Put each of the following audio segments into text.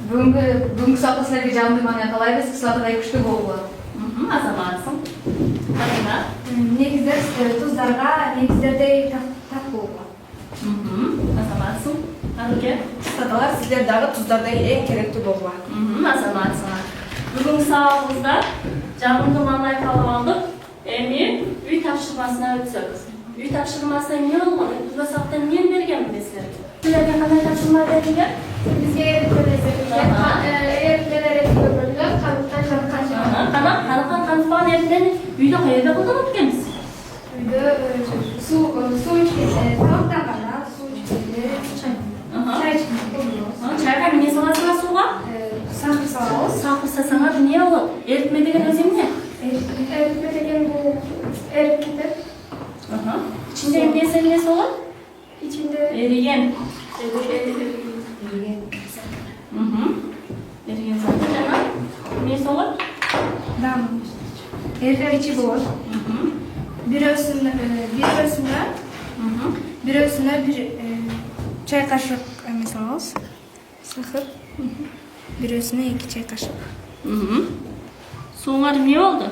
Бүгінгі сапа сілерге жағымдыманы қалайбыз, қысылатыдай күшті болуы. Азаматсың. Қадына? Негіздер тұздарға, негіздердей тат болуы. Азаматсың. Аруке? Қысылаталар сіздердағы тұздардай ең керекті болуы. Азаматсың. Бүгінгі сабағымызда жағымдыманы қалып алдық. Үй тапшырмасына өтсек. Үй тапшырмасына не болған? Бұл сақтан не берген білесілерге? Сіздерге қандай тапшырма берілген? Бізге қаныққан ерінден үйді қайда қолданып келеміз? Үйді су ішкенде, тамақтанғанда су ішкенде, шай ішкенде. Шайға не саласыңа суға? Сақыр салауыз. Сақыр сасаңа не olur? Ерітме деген өзім не? Ерітме деген бұл еріп кетіп. İçinde ne soğuk? İçinde eriyen. Eriyen zaten canım. Ne soğuk? dam. Eriyen içi boş. Bir ölçüsünde bir çay kaşık mesela sakır. Bir ölçüsüne 2 çay kaşık. Soğuk ne oldu?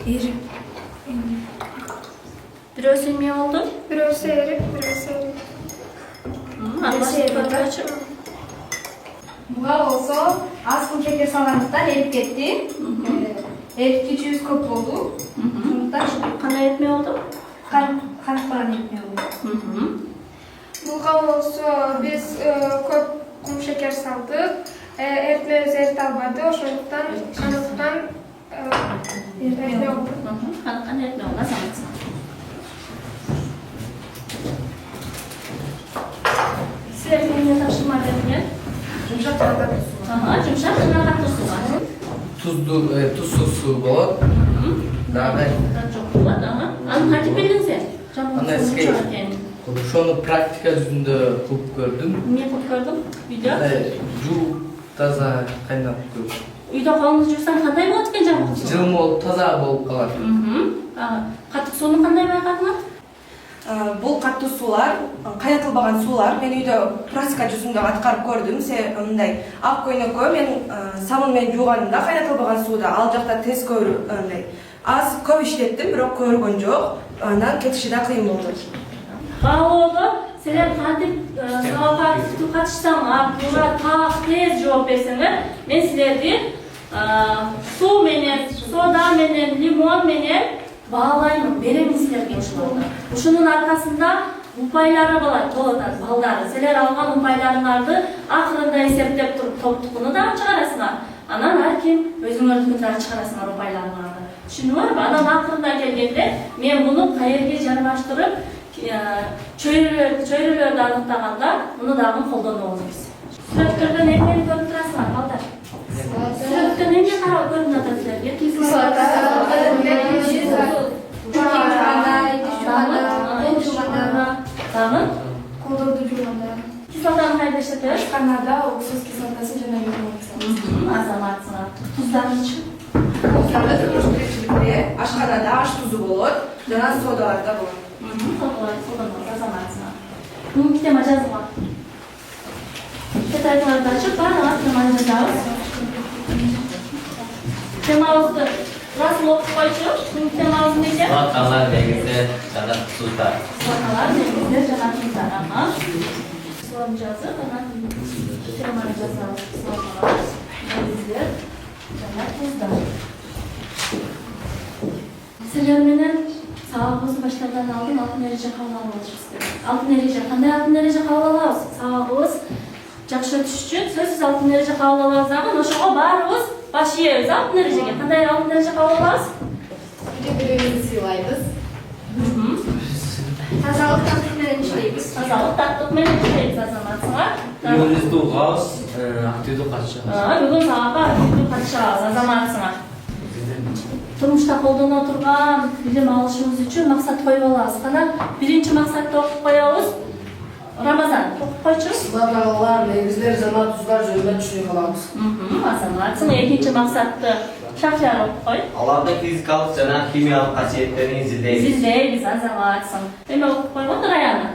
Erip. Bir ölçü ne oldu? Bir ölçü erip, bir ölçü erip. Buğa olsa az kum şeker salgandықтан erip ketти. Erip кетүүбүз көп болду. Qanday etme oldu? Qanıqпаган эритме болду. Buğa olsa biz көп kum şeker saldık. Eritmemiz erit almadı. Oşoндуктан qanıqtan eritme oldu. Qanıqtan etme oldu. Azamatsın. Sizlerge ne taşıma verilgen? Yumuşak tuzlar. Yumuşak katı su var. Tuzsuz su болады. Дағы. Çok болады. Аны қайтып бердіңіздер? Шоны практика жүзінде көп көрдім. Не көп көрдің? Үйде? Жуып, таза қайнап көрдім. Үйде қолыңыз жүрсең қандай болады екен жаңағы су? Жылым болып, таза болып қалады. Қатық суны қандай байқадыңыз? Бұл қатты сулар, қайнатылбаған сулар. Мен үйде практика жүзінде атқарып көрдім. Мындай ақ көйнекке мен самынмен жуғанымда қайнатылбаған суда ал жақта тез аз көп іштеттім, бірақ көрген жоқ. Анан кетіші де қиын болды. Bağlı sizler katip savağa tutup kaçışsam, burada tağ tez cevap verseniz, ben sizlerdi su menen, soda menen, limon menen bağlayın, verelim sizlerge uşularda. Uşunun arkasında upayları болады, balları. Sizler alған upaylarınlardı, ақырында есептеп тұрып топтықыны да шығарасыңар. Анан әркім өзіңөрдікіндері шығарасыңар upaylarınарды. Düşünü var mı? Анан ақырында келгенде, мен бұны қайерге жармаштырып, çöyrülörді анықтағанда, мұны дағын қолдануымыз біз. Сүрөткөрдөн эмнени көрүп турасыңар, балдар? Сүрөттөн эмне карап көрүнүп атат силерге? Колдорду жуганда. Кислотаны кайда иштетебиз? Ишканада уксус кислотасын жана йогурт. Азаматсыңар. Туздарын Tuzdарды түрмүштүрүчүлүктө ашканада аш тузу болот, жана содалар да болот. қолдануымыз, азаматсыңар. Бүгінгі тема жазылған. Тетрадьларды ашып, барлығы теманы жазамыз. Темамызды расыл оқып қойшы. Бүгінгі темамыз не екен? Сылаталар негізі жана тұздар. Сылаталар негізі жана тұздар. Соны жазып, теманы жазамыз. Сылаталар негізі жана тұздар. Сіздерменен сабағымызды баштардан алдын алтын эреже кабыл алабыз. Алтын эреже, кандай алтын эреже кабыл алабыз? Сабагыбыз жакшы өтүш үчүн сөзсүз алтын эреже кабыл алабыз дагы, ошого баарыбыз баш ийебиз алтын эрежеге. Кандай алтын эреже кабыл алабыз? Бири-бирибизди сыйлайбыз. Тазалык тартып менен иштейбиз. Тазалык тартып менен иштейбиз, азаматсыңар. Үйүңүздү угабыз, активдүү катышабыз. Бүгүн сабакка активдүү катышабыз, азаматсыңар. Turmuşta қолдана тұрған білім алышымыз үшін мақсат қойып алабыз. Қана биринчи мақсатты оқып қоябыз. Рамазан, оқып қойчу. Сылаталар негіздер жана тұздар жөнүндө түшүнүп алабыз. Азаматсың. Экинчи мақсатты Şahşar okuyup koy. Аларда физикалык жана химиялык касиеттерин изилдейбиз. Izleyiniz azamatsın. Demek okuyup koymadır ayağına.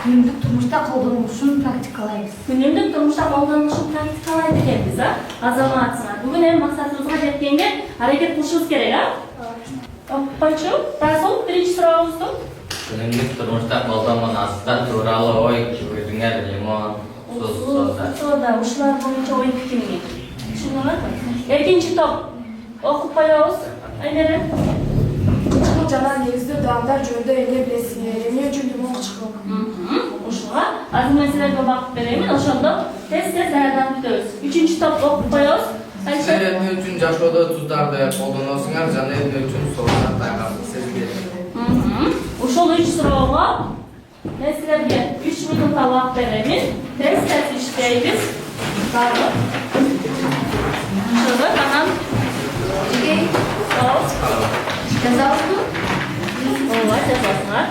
Күндүк турмушта колдонушун практикалайбыз. Günlük durmuşta қолданылышын практикалайды екенбіз, азаматсына. Бүгін hem мақсатымызға жеткенге hareket кылышыбыз керек, Оқытпайчы, Расул, бірінші сұрағыңызды. Күнүмдүк турмушта колдонгон астар тууралуу ой, күрүңөр, лимон, туз, сода. Сода, ушулар боюнча ой пикириңи. Түшүнүңөрбү? Экинчи топ. Окуп коебуз. Айнере. Кычкыл жана негиздүү даамдар жөнүндө эмне билесиңер? Эмне үчүн лимон кычкыл? Ушуга азыр мен силерге убакыт беремин, ошондо тез даярданып күтөбүз. Үчүнчү топ окуп коебуз. Силер эмне үчүн жашоодо туздарды колдоносуңар жана эмне үчүн соолар дайгансыз сезилет? Ушул 3 суроого мен силерге 3 минутта убакыт беремин. Тез иштейбиз. Баары. Ошого анан соус. Жазабызбы? Ооба, жазасыңар.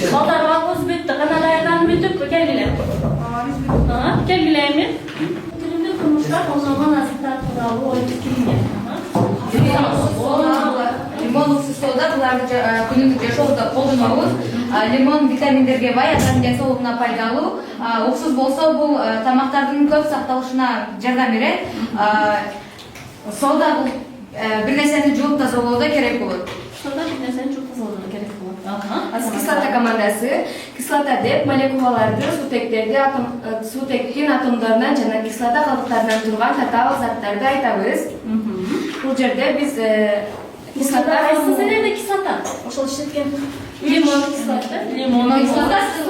Балдар вакытыбыз бүтті, қана даярданып бүтүп, келгиле. Келгиле эми. Күнүмдүк турмушта колдонгон азыктар тууралуу ой пикириңер. Лимон, уксус, сода буларды күнүмдүк жашообузда колдонобуз. Лимон витаминдерге бай, адам денсаулыгына пайдалуу. Уксус болсо бул тамактардын көп сакталышына жардам берет. Сода бул бир нерсени жууп тазалоодо керек болот. Сода бир нерсени жууп тазалоодо керек болот. Кислота командасы. Кислота деп молекулаларды, суутектин атомдорунан жана кислота калдыктарынан турган татаал заттарды айтабыз. Бул жерде биз кислота, кайсы силерде кислота? Ошол иштеткен лимон кислота, лимон кислотасы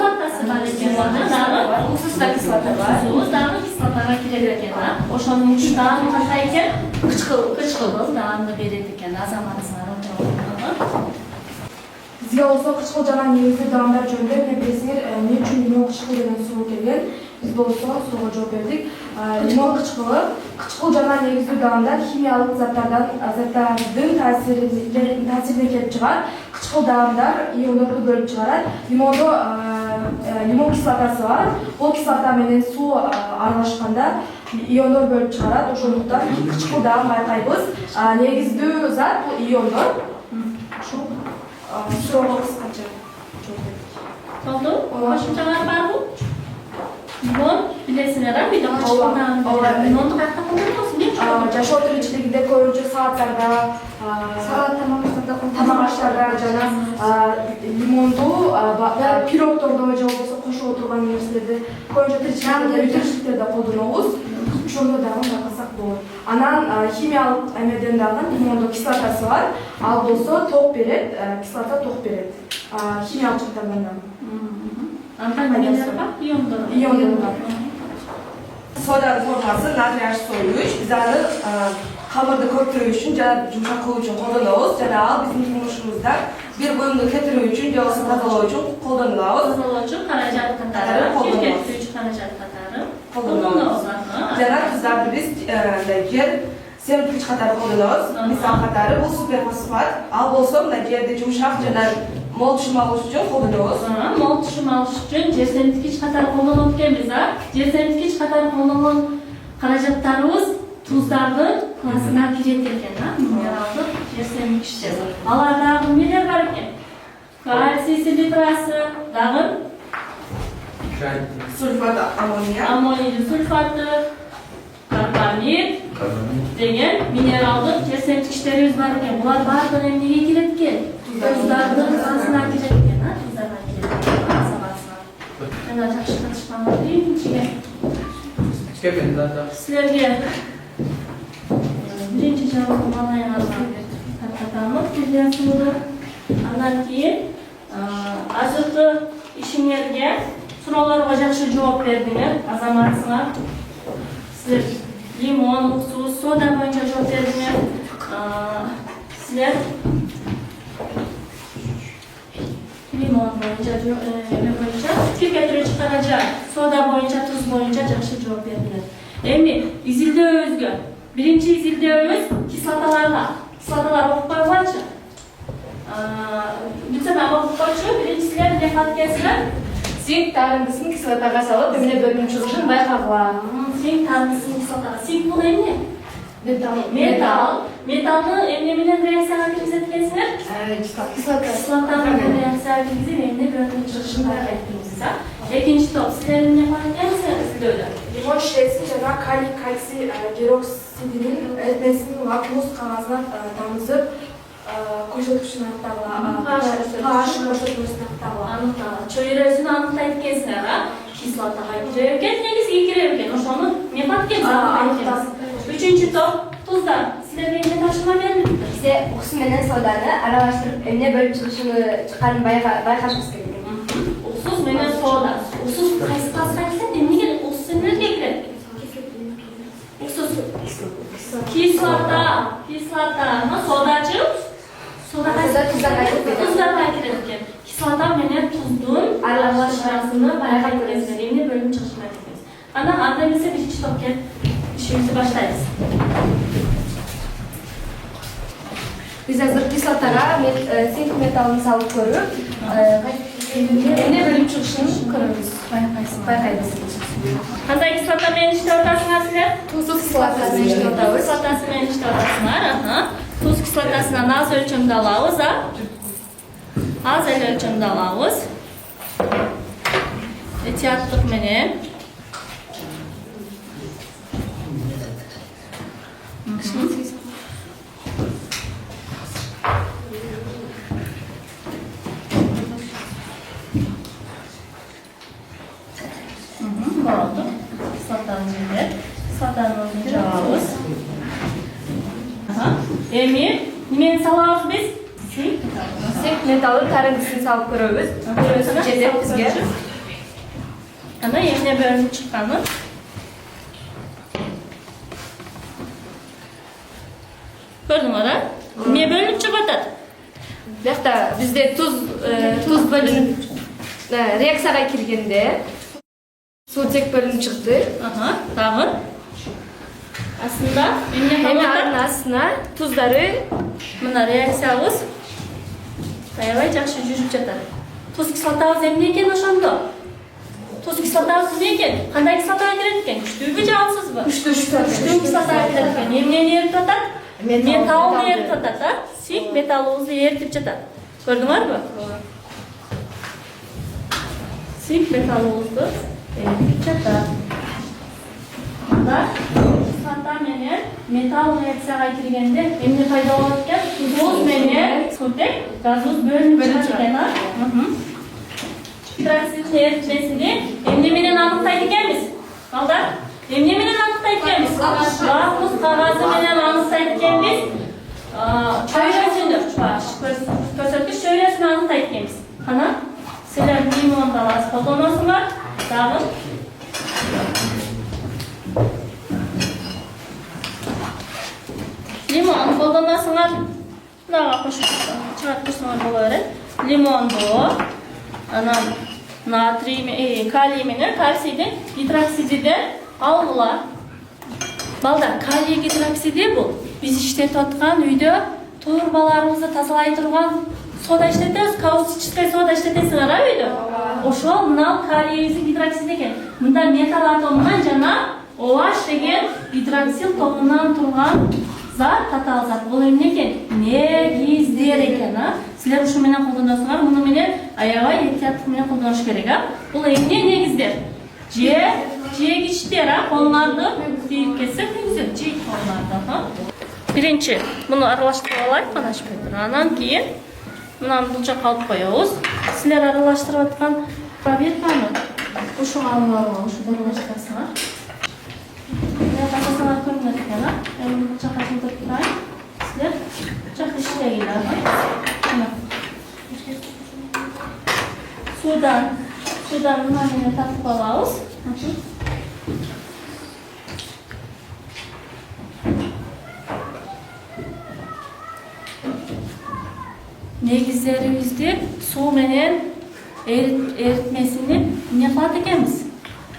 бар экен. Дагы уксуста кислота бар. Уксус дагы кислотага кирет экен. Ошонун үчүн дагы кандай экен? Кычкыл дагы берет экен. Азаматсыңар отуруп. Бизге болсо кычкыл жана негиздүү даамдар жөнүндө эмне билесиңер? Эмне үчүн лимон кычкыл деген суроо келген. Биз болсо суроого жооп бердик. Лимон кычкыл жана негиздүү даамдар химиялык заттардын таасирине келип чыгат. Кычкыл даамдар иондорду бөлүп чыгарат. Лимондо лимон кислотасы бар. Бул кислота менен суу аралашканда иондор бөлүп чыгарат. Ошондуктан кычкыл даам байкайбыз. Негиздүү зат бул иондор. Суроого кыскача жооп бердик. Болду? Кошумчалар барбы? Лимон билесиңер, биде лимонду кайякта колдоносуң? Жашоо тиричилигинде көбүнчө салаттарда, тамак аштарда жана лимонду пирогтордо же болбосо кошуп отурган нерселерде көбүнчө тиричиликтерде колдонобуз. Ошондо дагы байкасак болот. Анан химиялык эмеден дагы лимондо кислотасы бар. Ал болсо ток берет, кислота ток берет. Химиялык жактардан дагы. Андай эмелер бар, иондор бар. Сода формасы натрий H-3. Биз аны hamırды köptürүү үчүн жана жумшак кылуу үчүн колдонобуз. Жана ал биздин турмушубузда бир буюмду кетирүү үчүн же болбосо тазалоо үчүн колдонулабыз. Тазалоочу каражат катары, кетирүүчү каражат катары колдонобуз. Жана туздарды биз жер семирткич катары колдонобуз. Мисал катары бул суперфосфат. Ал болсо мына жерди жумшак жана мол тушум алыш үчүн колдонобуз. Мол тушум алыш үчүн жер семирткич катары колдонуп экенбиз. Жер семирткич катары колдонгон каражаттарыбыз туздардын классына кирет экен, минералдык жер семирткичтер. Аларда эмнелер бар экен? Кальций селитрасы, дагы Сульфат аммония. Аммоний сульфаты, карбамид деген минералдык жер семирткичтерибиз бар экен. Булар баардыгы эмнеге кирет экен? Туздардын классына кирет экен, туздардын кирет экен, сабасына. Мына жакшы тышканга дейин, силерге биринчи жабык малайыңарга таркатамыз видеосуну. Андан кийин азыркы ишиңерге суроолорго жакшы жооп бердиңер, азаматсыңар. Силер лимон, уксус, сода боюнча жооп бердиңер. Силер лимон боюнча, кир кетирүүчү каражат, сода боюнча, туз боюнча жакшы жооп бердиңер. Эми изилдөөбүзгө биринчи изилдөөбүз кислоталар окуп койгончу. Бүтүн окуп койчу. Биринчи силер эмне кылат экенсиңер? Синк тарындысын кислотага салып, эмне бөлүнүп чыгышын байкагыла. Синк тарындысын кислотага. Синк бул эмне? Металл. Металлды эмне менен реакцияга киргизет экенсиңер? Кислота менен реакцияга киргизип, эмне бөлүнүп чыгышын байкайсыңыз. Экинчи топ, силер эмне кылат экенсиңер изилдөдө? Лимон шишесин жана калий кальций гидроксидинин эритмесин лакмус кагазына тамызып, көрсөткүчүн аныктагыла, pH көрсөтмөсүн аныктагыла. Чөйрөсүн аныктайт экенсиңер, кислотага кире экен, негизги кире экен. Ошону эмне кылат экенсиңер? Үчүнчү топ, туздар. Силерге эмне тапшырма берилди? Бизде уксус менен соданы аралаштырып, эмне бөлүнүп чыкканын байкашыбыз керек. Уксус менен сода. Уксус кайсы класска кирет? Эмнеге уксус эмнеге кирет? Уксус. Кислота, содачы. Сода туздарга кирет экен. Кислота менен туздун аралашмасыны байкап көрөсүздөр. Эмне бөлүнүп чыгышын айтабыз. Анан анда эмесе биринчи топко ишибизди баштайбыз. Биз азыр кислотага синк металлын салып көрүп, эмне бөлүнүп чыгышын көрөбүз, байкайбыз. Кандай кислота менен иштеп атасыңар силер? Туз кислотасы менен иштеп атабыз. Кислотасы менен иштеп атасыңар. Туз кислотасынан аз өлчөмдө алабыз, аз эле өлчөмдө алабыз. Этияттык менен. Болду. Кислотаны жабабыз. Эми немени салабыз биз? Синк металлын тарындысын салып көрөбүз. Көрөсүн жетет бизге. Ана эмне бөлүнүп чыкканын. Көрдүңөр, эмне бөлүнүп чыгып атат? Бияқта бізде туз бөлініп реакцияға кіргенде сутек бөлініп шықты. Тағы. Астында Эми анын астына туздары мына реакциябыз аябай жакшы жүрүп жатат. Туз кислотабыз эмне экен ошондо? Туз кислотабыз эмне экен? Кандай кислотага кирет экен? Күчтүүбү же алсызбы? күчтүү кислотага кирет экен. Эмнени эритип атат? Металлды эритип атат, Синк металлыбызды эритип жатат. Көрдүңөрбү? Синк металлыбызды эритип жатат. Анда кислота менен металл реакцияга киргенде эмне пайда болот экен? Туз менен сутек газыбыз бөлүнүп чыгат экен. Гидроксиддин эритмесини эмне менен аныктайт экенбиз? Балдар, эмне менен аныктайт экенбиз? Лакмус кагазы менен аныктайт экенбиз. Чөйрөсүндө көрсөткүч чөйрөсүн аныктайт экенбиз. Кана силер лимонду аласыз, колдоносуңар. Дагы боло берет. Лимонду, анан натрий, калий менен кальцийдин гидроксидиден алгыла. Балдар, калий гидроксиди бул биз иштетип аткан үйдө турбаларыбызды тазалай турган сода иштетебиз, каустический сода иштетесиңер а үйдө. Ошол мына калий гидроксиди экен. Мында металл атомунан жана OH деген гидроксил тобунан турган зат, татаал зат. Бул эмне экен? Негиздер экен, а? Силер ушу менен колдоносуңар, муну менен аябай эhtiyаттык менен колдоnuş керек, а? Бул эмне негиздер? Жегичтер, а? Колуңарды тийип кетсе, негиздер жейт колуңарды, а? Биринчи, муну аралаштырып алайык, Манаш Петр. Анан кийин мынаны бул жакка алып коебуз. Силер аралаштырып аткан проверканы ушуга алып алып, ушуга аралаштырасыңар. Касасыңар көрүнөт экен, а? Эми бул жакка кылдырып турайын. Силер жакшы иштегилер, а? Судан мына менен тартып алабыз. Негиздерибизди суу менен эритмесини эмне кылат экенбиз?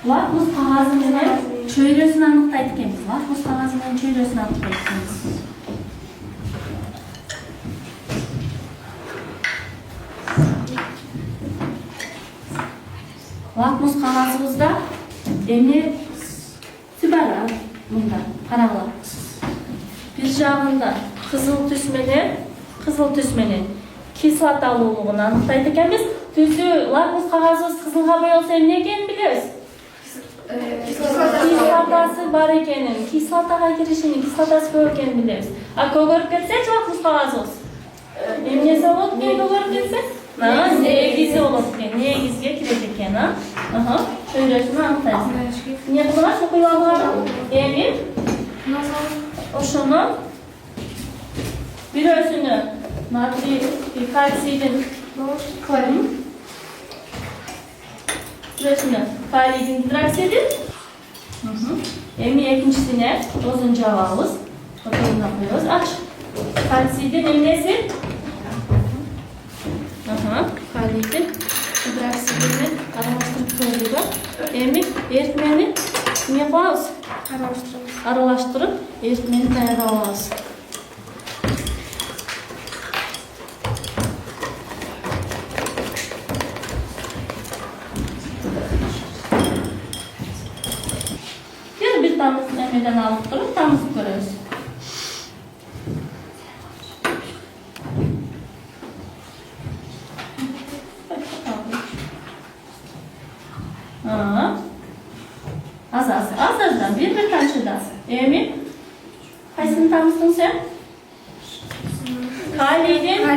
Лакмус кагазы менен чөйрөсүн аныктайт экенбиз. Лакмус кагазы менен чөйрөсүн аныктайт экенбиз. Лакмус кагазыбызда эмнеси бар мында? Карагыла. Бир жагында кызыл түс менен кислоталуулугун аныктайт экенбиз. Түсү лакмус кагазыбыз кызылга боелса эмне экенин билебиз? Кислотасы бар экенин, кислотага киришинин, кислотасы көп экенин билебиз. А көгөрүп кетсечи лакмус кагазыбыз эмнеси болот экен? Көгөрүп кетсе? Негизи болот экен, негизге кирет экен, а? Чөйрөсүн аныктайбыз. Эмне кылабыз? Окуйлагылар. Эми ошону бирөөсүнө натрий, кальцийдин хлорин, бирөөсүнө калийдин гидроксиди. Эми экинчисине дозун жабабыз. Отуруна коебуз. Ач. Кальцийдин эмнеси? Калийдин гидроксидини аралаштырып коебуз. Эми эритмени эмне кылабыз? Аралаштырып эритмени даярдап алабыз. Bir tamız emeden alıp durup tamızı görüyoruz. Az bir taşıdas. Emin. Kaysını tamızdın sen? Kaliydin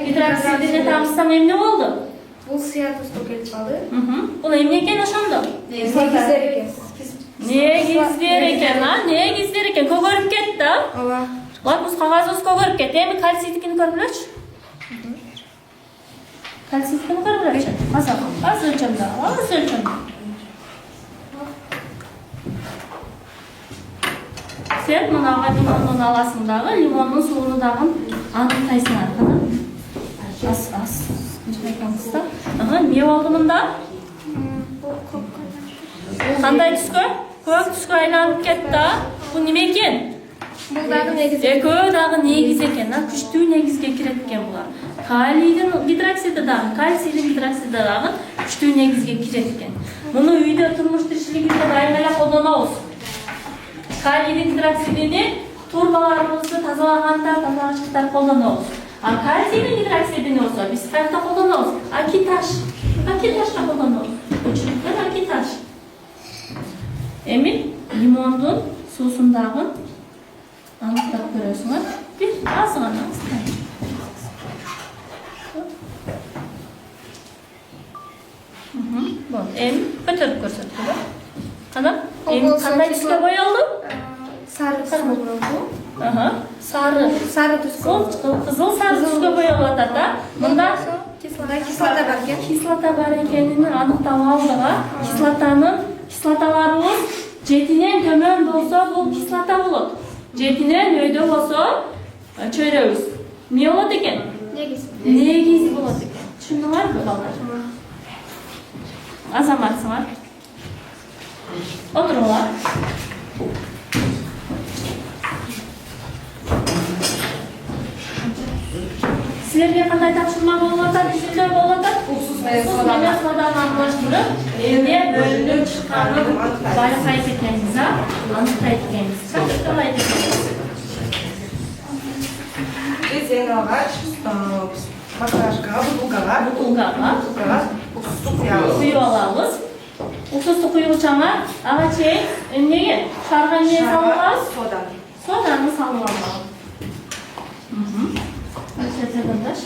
hidroksidini tamızsam emni oldu? Бул сыяр тусту келип калды. Бул эмне экен ошондо? Негиздер экен. Негиздер экен, а? Негиздер экен. Көгөрүп кетти, а? Ооба. Лакмус кагазыбыз көгөрүп кетти. Эми кальцийдикини көрүп элечи. Кальцийдикини көрүп элечи. Az өлчөмдө, az өлчөмдө. Sen мынага лимондун аласың дагы, лимондун сууну дагы аныктайсыңар, кана? Az. Не болду мында? Кандай түскө? Көк түскө айланып кетти, а? Бул неме экен? Бул дагы негиз. Экөө дагы негиз экен, а? Күчтүү негизге кирет экен булар. Калийдин гидроксиди дагы, кальцийдин гидроксиди дагы күчтүү негизге кирет экен. Муну үйдө турмуш тиричилигибизде дайым эле колдонобуз. Калийдин гидроксидини турбаларыбызды тазалаганда тазалагычтар колдонобуз. А кальцийдин гидроксидини болсо биз кайда колдонобуз? Акиташта колдонобуз. Көчүрүктөр акиташ. Эми лимондун суусун дагы аныктап көрөсүңөр. Bir az гана. Бул эми көтөрүп көрсөткүлө. Кана? Эми кандай түскө боелду? Сары болду. Сары түскө. Кызыл сары түскө боелуп атат, а? Мында Кислота бар экен. Кислота бар экенин аныктап алдык. Кислоталарыбыз 7ден төмөн болсо бул кислота болот. 7ден өйдө болсо чөйрөбүз. Не болот экен? негизи болот экен. Түшүндүңөрбү балдар? Азаматсыңар. Отуруңар. Силерге кандай тапшырма болуп атат, изилдөө болуп атат? Уксус менен Уксус соданы менен соданы аралаштырып, эмне бөлүнүп чыкканын байкайт экенбиз, аныктайт экенбиз. Кандай экенбиз? Биз эң алгач макарашкага, бутылкага уксусту куябыз. Куюп алабыз. Уксусту куюучаңа ага чейин эмнеге? Шарга эмне салып алабыз? Соданы салып алабыз. Секундаш.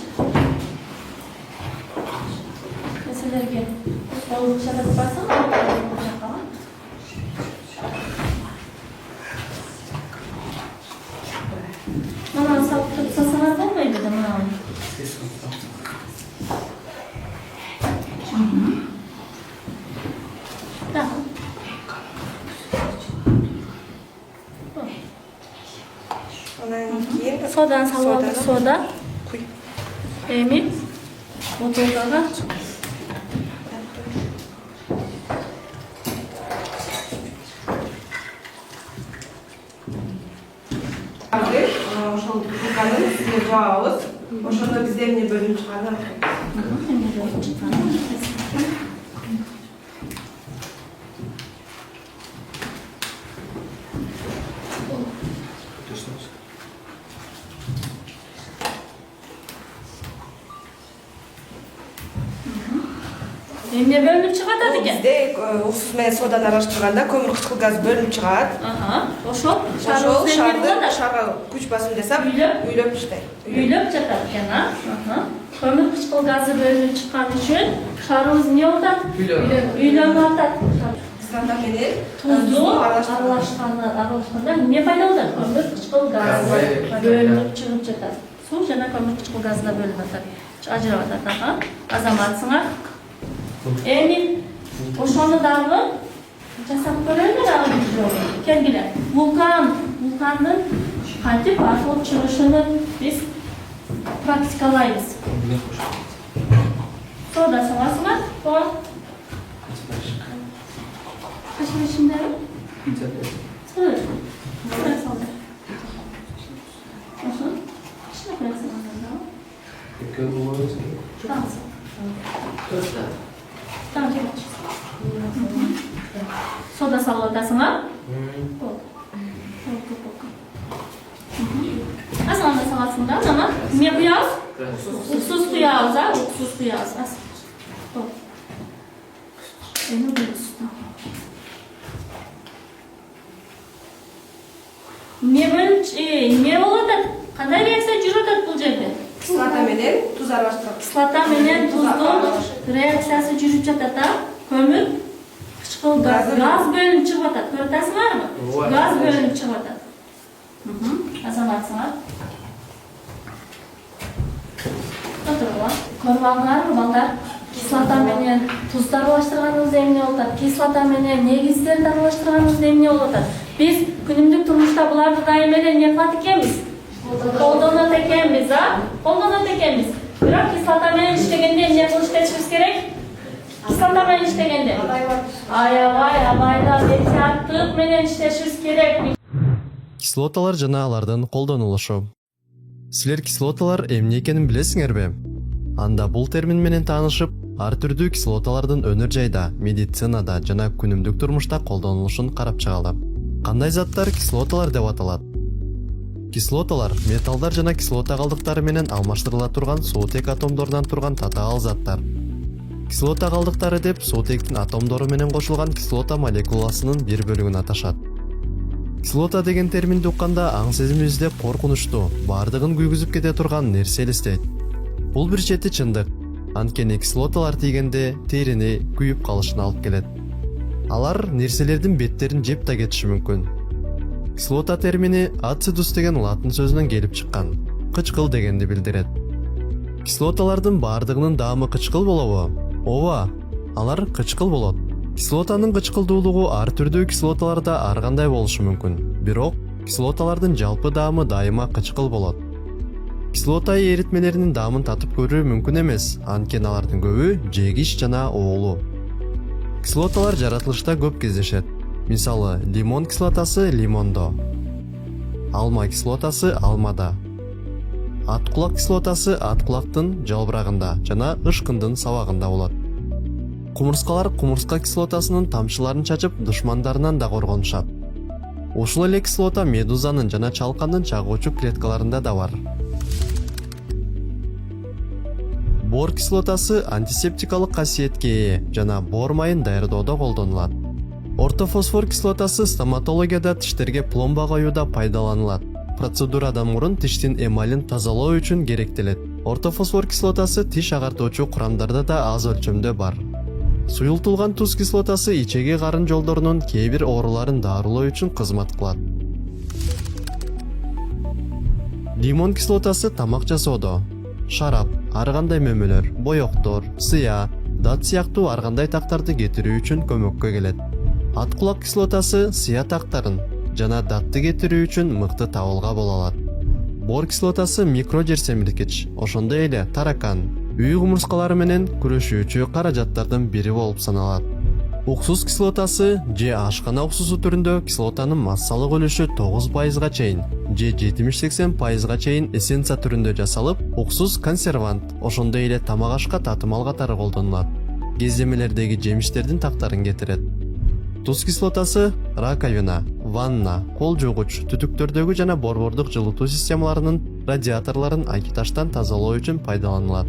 Силерге колду чалып барсам, мына салып турсаңар болбойбу да мына. Так. Анан кийин Соданы салып алдык, сода. Эми бутылкага ошол бутылканын үстүнө жабабыз. Ошондо бизде эмне бөлүнүп чыганын эмне бөлүнүп чыгат экен? Бизде уксус менен соданы аралаштырганда көмүр кычкыл газ бөлүнүп чыгат. Ошол Ошол шарды шарга күч басым жасап, үйлөп иштейт. үйлөп жатат экен, Көмүр кычкыл газы бөлүнүп чыккан үчүн шарыбыз эмне болуп атат? Үйлөнүп атат. Кислота менен Тузду аралашканда эмне пайда болот? Көмүр кычкыл газы бөлүнүп чыгып жатат. Суу жана көмүр кычкыл газы да бөлүнүп атат. Ажырап атат, Азаматсыңар. Эми ошону дагы жасап көрөлү дагы бир жолу. Келгиле. Вулкандын кантип атылып чыгышын биз практикалайбыз. Сода саласыңар. Качан ишиндеби? Салды. Сода салып атасыңар? Азганда саласың да, анан эмне куябыз? Уксус куябыз, уксус куябыз. Эми уксусту. Эмне болуп атат? Кандай реакция жүрүп атат бул жерде? Кислота менен туз аралаштырып. Кислота менен туздун реакциясы жүрүп жатат, көмүр кычкыл газ бөлүнүп чыгып атат. Көрүп атасыңарбы? Газ бөлүнүп чыгып атат. Азаматсыңар. Отуруңар. Көрүп алдыңарбы, балдар? Кислота менен тузду аралаштырганыбызда эмне болуп атат? Кислота менен негиздерди аралаштырганыбызда эмне болуп атат? Биз күнүмдүк турмушта буларды дайым эле эмне кылат экенбиз? Колдонот экенбиз, колдонот экенбиз. Бирок кислота менен иштегенде эмне кылып иштешибиз керек? Кислота менен иштегенде аябай абайдап эhtiyаттык менен иштешибиз керек. Кислоталар жана алардын колдонулушу. Силер кислоталар эмне экенин билесиңерби? Анда бул термин менен таанышып, ар түрдүү кислоталардын өнөр жайда, медицинада жана күнүмдүк турмушта колдонулушун карап чыгалы. Кандай заттар кислоталар деп аталат? Кислоталар металлдар жана кислота калдыктары менен алмаштырыла турган суутек атомдорунан турган татаал заттар. Кислота калдыктары деп суутектин атомдору менен кошулган кислота молекуласынын бир бөлүгүн аташат. Кислота деген терминди укканда аң сезимибизде коркунучтуу, бардыгын күйгүзүп кете турган нерсе элестейт. Бул бир чети чындык. Анткени кислоталар тийгенде терини күйүп калышына алып келет. Алар нерселердин беттерин жеп да кетиши мүмкүн. Кислота термини ацидус деген латын сөзүнөн келип чыккан. Кычкыл дегенди билдирет. Кислоталардын бардыгынын даамы кычкыл болобу? Ооба, алар кычкыл болот. Кислотанын кычкылдуулугу ар түрдүү кислоталарда ар кандай болушу мүмкүн. Бирок кислоталардын жалпы даамы дайыма кычкыл болот. Кислота эритмелеринин даамын татып көрүү мүмкүн эмес, анткени алардын көбү жегиш жана оолуу. Кислоталар жаратылышта көп кездешет. Мисалы, лимон кислотасы лимондо, алма кислотасы алмада, ат кулак кислотасы ат кулактын жалбырагында жана ышкындын сабагында болот. Кумурскалар кумурска кислотасынын тамчыларын чачып душмандарынан да коргонушат. Ушул эле кислота медузанын жана чалкандын чагуучу клеткаларында да бар. Бор кислотасы антисептикалык касиетке ээ жана бор майын даярдоодо колдонулат. Ортофосфор кислотасы стоматологияда тиштерге пломба коюуда пайдаланылат. Процедурадан мурун тиштин эмалин тазалоо үчүн керектелет. Ортофосфор кислотасы тиш агартуучу курамдарда да аз өлчөмдө бар. Суюлтулган туз кислотасы ичеги карын жолдорунун кээ бир ооруларын дарылоо үчүн кызмат кылат. Лимон кислотасы тамак жасоодо, шарап, ар кандай мөмөлөр, боектор, сыя, дат сыяктуу ар кандай тактарды кетирүү үчүн көмөккө келет. Ат кулак кислотасы сыя тактарын жана датты кетирүү үчүн мыкты табылга боло алат. Бор кислотасы микро жерсемирткич, ошондой эле таракан, үй кумурскалары менен күрөшүүчү каражаттардын бири болуп саналат. Уксус кислотасы же ашкана уксусу түрүндө кислотанын массалык үлүшү 9%га чейин, же 70-80%га чейин эссенция түрүндө жасалып, уксус консервант, ошондой эле тамак ашка татымал катары колдонулат. Кездемелердеги жемиштердин тактарын кетирет. Туз кислотасы раковина, ванна, кол жуугуч, түтүктөрдөгү жана борбордук жылытуу системаларынын радиаторлорун акиташтан тазалоо үчүн пайдаланылат.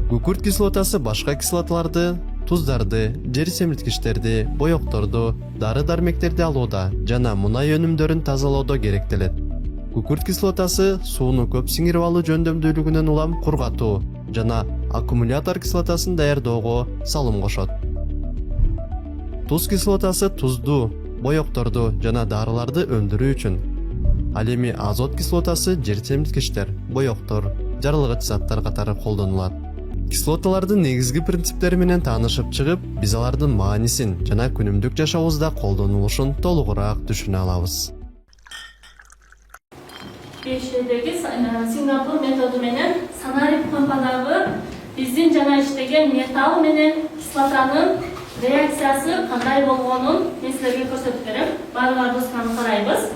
Күкүрт кислотасы башка кислоталарды, туздарды, жер семирткичтерди, боекторду, дары-дармектерди алууда жана мунай өнүмдөрүн тазалоодо керектелет. Күкүрт кислотасы сууну көп сиңирип алуу жөндөмдүүлүгүнөн улам кургатуу жана аккумулятор кислотасын даярдоого салым кошот. Туз кислотасы тузду, боекторду жана дарыларды өндүрүү үчүн. Ал эми азот кислотасы жер семирткичтер, боектор, жарылгыч заттар катары колдонулат. Кислоталардын негизги принциптери менен таанышып чыгып, биз алардын маанисин жана күнүмдүк жашообузда колдонулушун толугураак түшүнө алабыз. Бешедеги Сингапур методу менен санарип компанагы биздин жана иштеген металл менен кислотанын реакциясы кандай болгонун мен силерге көрсөтүп берем. Баарыңарыбыз карайбыз.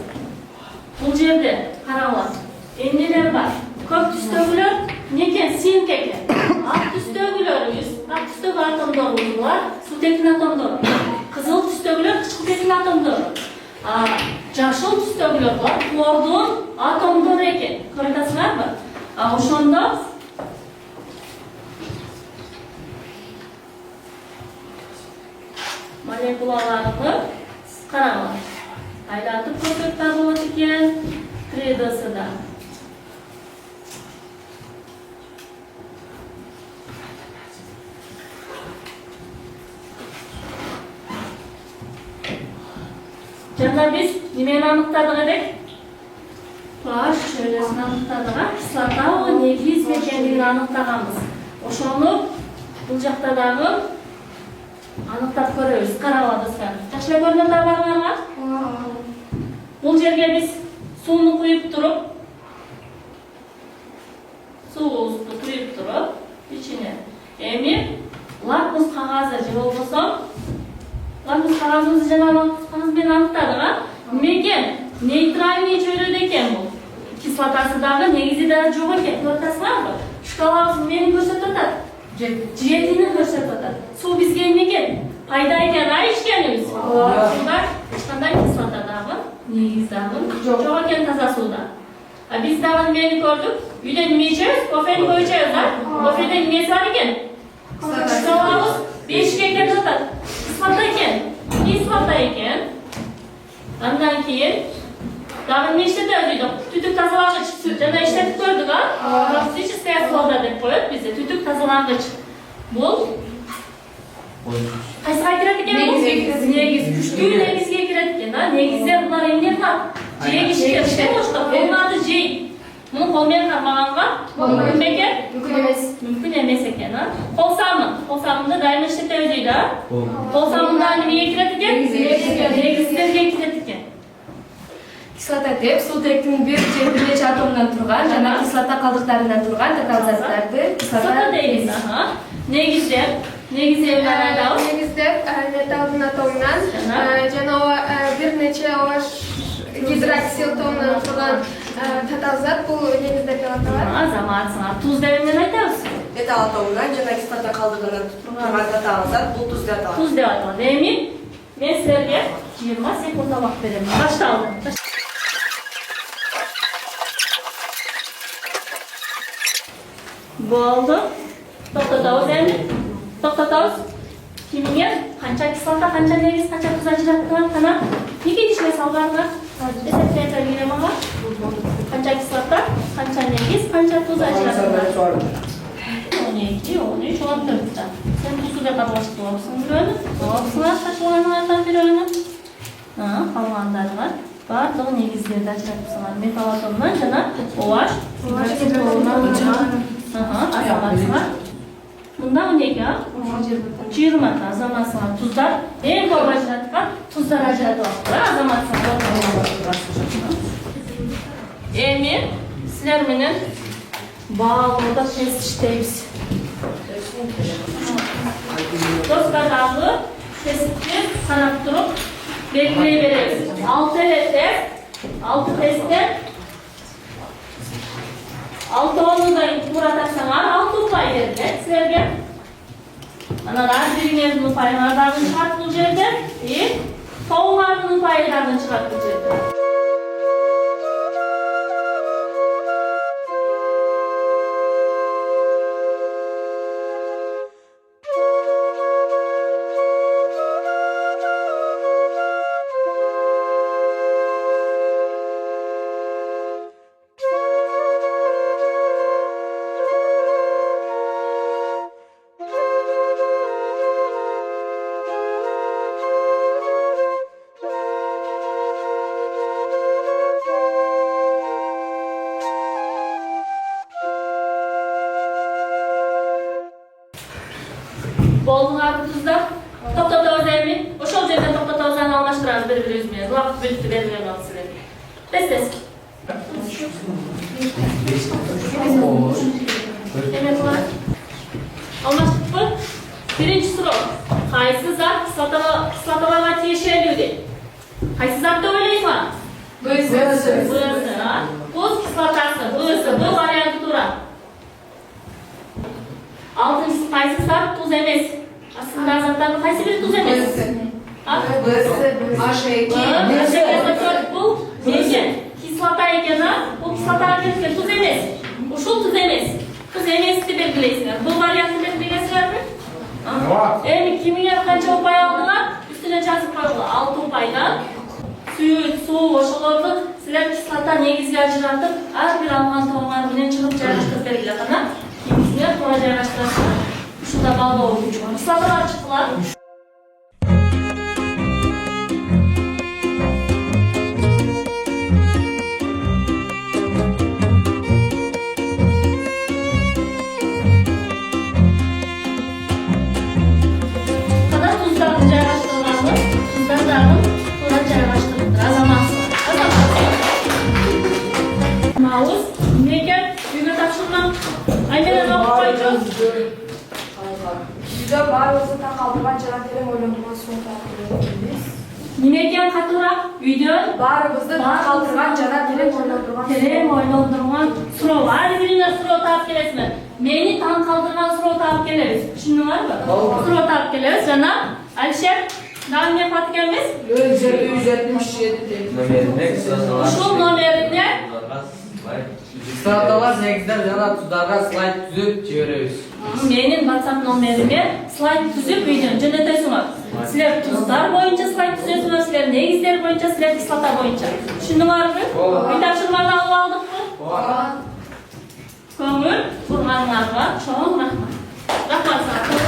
Бул жерде караңыз. Эмнелер бар? Көк түстөгүлөр некен синк экен. Ак түстөгүлөрүбүз, ак түстөгү атомдорубуз, сутектин атомдору. Кызыл түстөгүлөр кычкылтектин атомдору. Жашыл түстөгүлөр бар, хлордун атомдору экен. Көрүп атасыңарбы? Ошондо молекулаларны караңыз. Айлантып көрсөтүп болот экен. 3D-сыда. Жана биз немени аныктадык элек? PH чөйрөсүн аныктадык, кислота негиз экендигин аныктаганбыз. Ошону бул жакта дагы аныктап көрөбүз. Карабыздар. Жакшы эле көрүнөт баарыңарга? Бул жерге биз сууну куюп туруп, суубузду куюп туруп, ичине эми лакмус кагазы же болбосо лакмус кагазыбызды жана лакмус кагаз менен аныктадык, Неме экен? Нейтральный чөйрөдө экен бул. Кислотасы дагы негизи да жок экен. Көрүп атасыңарбы? Шкалабыз мени көрсөтүп атат. Жетини көрсөтүп атат. Суу бизге эмне экен? Пайда экен, ичкенибиз. Ушунда ешкандай кислота дагы, негиз дагы жок экен таза сууда. Биз дагы мени көрдүк. Үйдө неме ичебиз? Кофени коюп ичебиз, кофеде эмеси бар экен? Шкалабыз 5 экен жатат. Кислота экен. Кислота экен. Андан кийин дагы неме иштетебиз үйдө? Түтүк тазалагыч жана иштетип көрдүк, Практическая сода деп коет бизде. Түтүк тазалагыч. Бул кайсыга кирет экен бул? Негиз, күчтүү негизге кирет экен, Негизде булар эмне бар? Жегишке болушта, буларды жей. Муну кол менен кармаганга мүмкүн бекен? Мүмкүн эмес. Мүмкүн эмес экен, Колсамынды дайыма иштетебиз үйдө. Колсамында эмнеге кирет экен? Негизге кирет экен. кислота деп суутектин бир же бир нече атомунан турган жана кислота калдыктарынан турган татаал заттарды кислота дейбиз. Негиздер айтабыз. негиздер металлдын атомунан жана бир нече гидроксилтонунан турган татаал зат бул негиздер деп аталат. Азаматсыңар. Туз деп эмне айтабыз? Металл атомунан жана кислота калдыгынан турган татаал зат бул туз деп аталат. Туз деп аталат. Эми мен силерге 20 секунд убакыт берем. Башталды. Болду. Токтотобуз эми. Токтотобуз. Кимге канча кислота, канча негиз, канча туз ажыраттыңар? Кана неге ишине салганыңар? Эсептеп бергиле мага. Канча кислота, канча негиз, канча туз ажыраттыңар? 12, 13, 14. Sen tuzu da karıştı olsun böyle. Olsunlar saçmalarından biröyle. Kalmanlar var. Bardığın negizleri açıkçasılar. Metal atomdan jana OH. Azamatlar. Bunda 12 ha? 20 azamatlar. Tuzlar. En koyu ajratkan tuzlar ajratıyorlar. Azamatlar. Emin, sizler menen bağlıda test işteybiz. Dostlarımı tespitini sanat durup bekleyebiliriz. 6 testte 6 onu da buratarsanlar 6 pay verirler sizlerge. Analar birinizin paylardan çıkarttığı yerde toğlarının paylardan çıkarttığı yerde. Bolluğlarımızda toktotobuz emin. Oşol жерден toktotobuzdan almıştırarız bir-birimiz bilen. Vaqt bölüktü belirlenen olsun size. Tez. Evet var. Almıştık mı? Birinci soru. Qaysı zat kıslatamağa tiyişeliydi? Qaysı zat da öyleydi mi? Bısı. Tuz kıslatası. Bısı. Bu variantı dura. Altıncısı qaysı zat tuz emes. Aslında zatların qaysı biri tuz emes? Bu neçe? Kislota ekeni, bu kislota ekeni tuz emes. Bu şu tuz emes. Tuz emesini belirleysizler. Bu variantını belirleysizler mi? Evet, kimin kança upay aldılar? Üstüne yazıp koydular. 6 upaydan. Su, oşolordu. Sizler kislota negizge ajıratıp, her bir alman toğumlar bilen çıkıp jarıştırıp belirle kana. Kimisine sonra jarıştırasınlar. Şurada bağlı olduğu için. Kislatalar çıktılar. Maus, nega yüge tapşırma. Aynen okup koyacağız. Yüzde barımızı takaldırgan jana tereң ойлондурган суу тартып Nimegen katırak, video Barımızı takaldırgan jana tereң ойлондурган суроо. Ар бирине суроо таап келесиңер. Мени таң калтырган суроо таап келебиз. Түшүндүңөрбү? Суроо таап келебиз жана Алишер дагы эмне фаты келмес? 177 Ушул номерине Kıslotalar negizler jana tuzlarga slayd түзүп жиберебиз. Менин WhatsApp номериме слайд түзүп видеону жөнөтөсүңөр. Силер туздар боюнча слайд түзөсүңөр, силер негиздер боюнча, силер кислота боюнча. Түшүндүңөрбү? Үй тапшырманы алып алдыкпы? Көңүл бурганыңарга чоң рахмат. Рахмат сага.